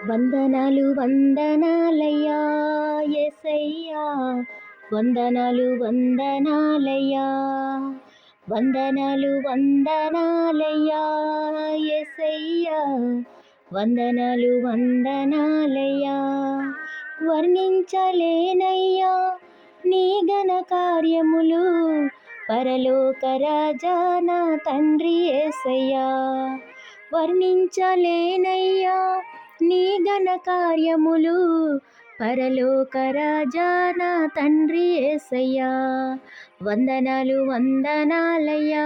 వందనాలు వందనాలయ్యా యేసయ్యా, వందనాలు వందనాలయ్యా, వందనాలు వందనాలయ్యా యేసయ్యా, వందనాలు వందనాలయ్యా. వర్ణించలేనయ్యా నీ ఘన కార్యములు, పరలోక రాజా నా తండ్రి యేసయ్యా. వర్ణించలేనయ్యా నీ ఘన కార్యములు, పరలోక రాజా నా తండ్రి యేసయ్యా. వందనాలు వందనాలయ్యా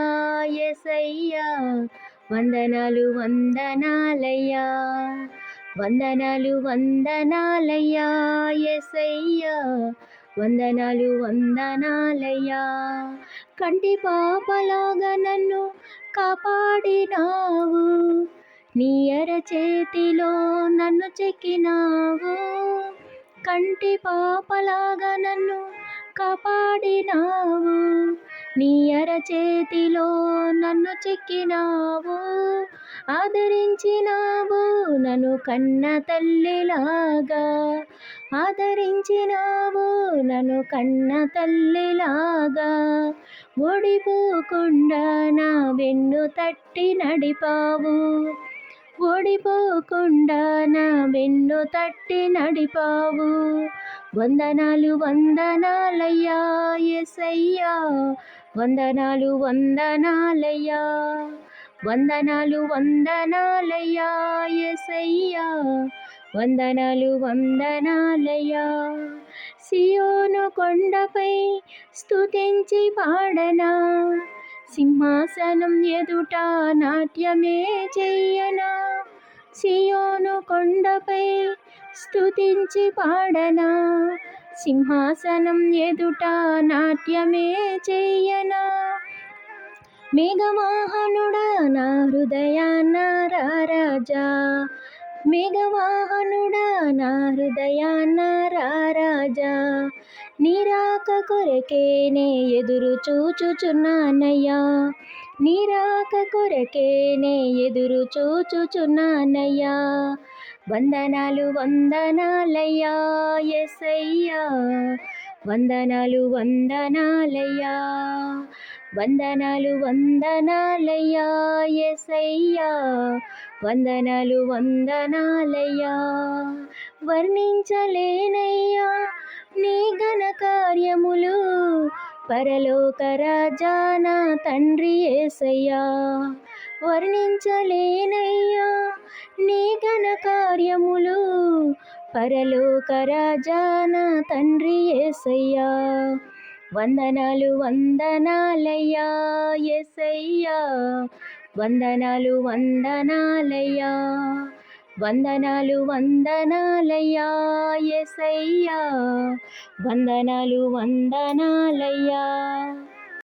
యేసయ్యా, వందనాలు వందనాలయ్యా, వందనాలు వందనాలయ్యా యేసయ్యా, వందనాలు వందనాలయ్యా. కంటి పాపలాగా నన్ను కాపాడినావు, నీ అరచేతిలో నన్ను చెక్కినావు. కంటి పాపలాగా నన్ను కాపాడినావు, నీ అరచేతిలో నన్ను చెక్కినావు. ఆదరించినావు నన్ను కన్న తల్లిలాగా, ఆదరించినావు నన్ను కన్న తల్లిలాగా. ఓడిపోకుండా నా వెన్ను తట్టి నడిపావు, ఓడిపోకుండా నా వెన్ను తట్టి నడిపావు. వందనాలు వందనాలయ్యా యేసయ్యా, వందనాలు వందనాలయ్యా, వందనాలు వందనాలయ్యా యేసయ్యా, వందనాలు వందనాలయ్యా. సియోను కొండపై స్తుతించి పాడనా, సింహాసనం ఎదుట నాట్యమే చెయ్యనా. సియోను కొండపై స్తుతించి పాడనా, సింహాసనం ఎదుట నాట్యమే చెయ్యనా. మేఘవాహనుడా నా హృదయాన రారాజా, మేఘవాహనుడా నా హృదయాన రారాజా. నీ రాక కొరకేనే ఎదురు చూచుచున్నానయ్యా, నీ రాక కొరకేనే ఎదురు చూచుచున్నానయ్యా. వందనాలు వందనాలయ్యా యేసయ్యా, వందనాలు వందనాలయ్యా, వందనాలు వందనాలయ్యా యేసయ్యా, వందనాలు వందనాలయ్యా. వర్ణించలేనయ్యా నీ ఘన కార్యములు, పరలోక రాజా నా తండ్రి యేసయ్యా. వర్ణించలేనయ్యా నీ ఘన కార్యములు, పరలోక రాజా నా తండ్రి యేసయ్యా. వందనాలు వందనాలయ్యా యేసయ్యా, వందనాలు వందనాలయ్యా, వందనాలు వందనాలయ్యా యేసయ్యా, వందనాలు వందనాలయ్యా.